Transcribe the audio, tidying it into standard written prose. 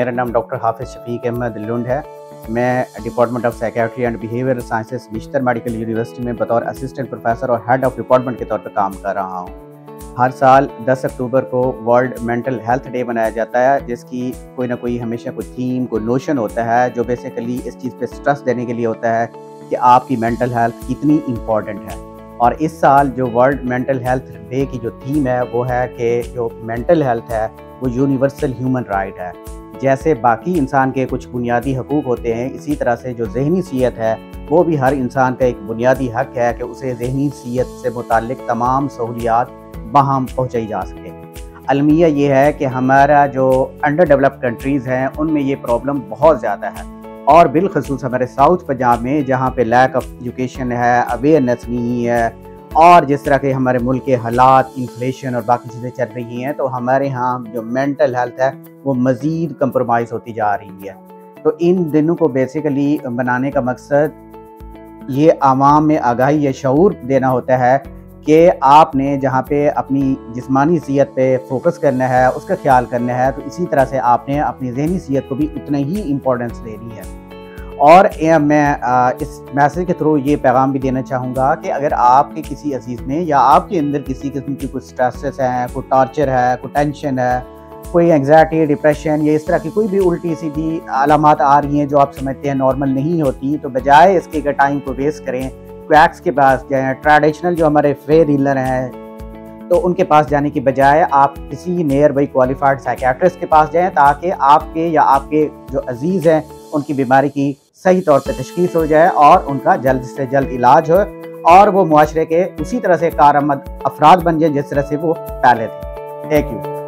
मेरा नाम डॉक्टर हाफिज़ शफीक अहमद लुंड है। मैं department of psychiatry and behavioural sciences बिश्तर मेडिकल यूनिवर्सिटी में बतौर असिस्टेंट प्रोफेसर और हेड ऑफ डिपार्टमेंट के तौर पर काम कर रहा हूँ। हर साल 10 अक्टूबर को वर्ल्ड मेंटल हेल्थ डे मनाया जाता है, जिसकी कोई ना कोई हमेशा कोई थीम, कोई नोशन होता है जो बेसिकली इस चीज़ पे स्ट्रेस देने के लिए होता है कि आपकी मेंटल हेल्थ कितनी इम्पॉर्टेंट है। और इस साल जो वर्ल्ड मेंटल हेल्थ डे की जो थीम है वो है कि जो मेंटल हेल्थ है वो यूनिवर्सल ह्यूमन राइट है। जैसे बाकी इंसान के कुछ बुनियादी हकूक़ होते हैं, इसी तरह से जो ज़हनी सेहत है वो भी हर इंसान का एक बुनियादी हक है कि उसे ज़हनी सेहत से मुताल्लिक़ तमाम सहूलियात बाहम पहुँचाई जा सके। अलमिया ये है कि हमारा जो अंडर डेवलप्ड कंट्रीज़ हैं उनमें ये प्रॉब्लम बहुत ज़्यादा है, और बिलखसूस हमारे साउथ पंजाब में जहाँ पे लैक ऑफ एजुकेशन है, अवेयरनेस नहीं है, और जिस तरह के हमारे मुल्क के हालात, इन्फ्लेशन और बाकी चीज़ें चल रही हैं, तो हमारे यहाँ जो मेंटल हेल्थ है वो मज़ीद कंप्रोमाइज़ होती जा रही है। तो इन दिनों को बेसिकली बनाने का मकसद ये आवाम में आगाही या शऊर देना होता है कि आपने जहाँ पे अपनी जिस्मानी सेहत पे फोकस करना है, उसका ख्याल करना है, तो इसी तरह से आपने अपनी ज़हनी सेहत को भी उतना ही इम्पोर्टेंस देनी है। और मैं इस मैसेज के थ्रू ये पैगाम भी देना चाहूँगा कि अगर आपके किसी अजीज़ में या आपके अंदर किसी किस्म की कुछ स्ट्रेसेस हैं, कोई टॉर्चर है, कोई टेंशन है, कोई एंग्जाइटी, डिप्रेशन या इस तरह की कोई भी उल्टी सीधी अलामात आ रही हैं जो आप समझते हैं नॉर्मल नहीं होती, तो बजाय इसके कि टाइम को वेस्ट करें, क्वैक्स के पास जाएँ, ट्रेडिशनल जो हमारे फेयर हीलर हैं तो उनके पास जाने की बजाय आप किसी नियर बाई क्वालिफाइड साइकियाट्रिस्ट के पास जाएं, ताकि आपके या आपके जो अजीज़ हैं उनकी बीमारी की सही तौर पे तशख़ीस हो जाए और उनका जल्द से जल्द इलाज हो, और वो मुआशरे के उसी तरह से कारआमद अफराद बन जाए जिस तरह से वो पहले थे। Thank you.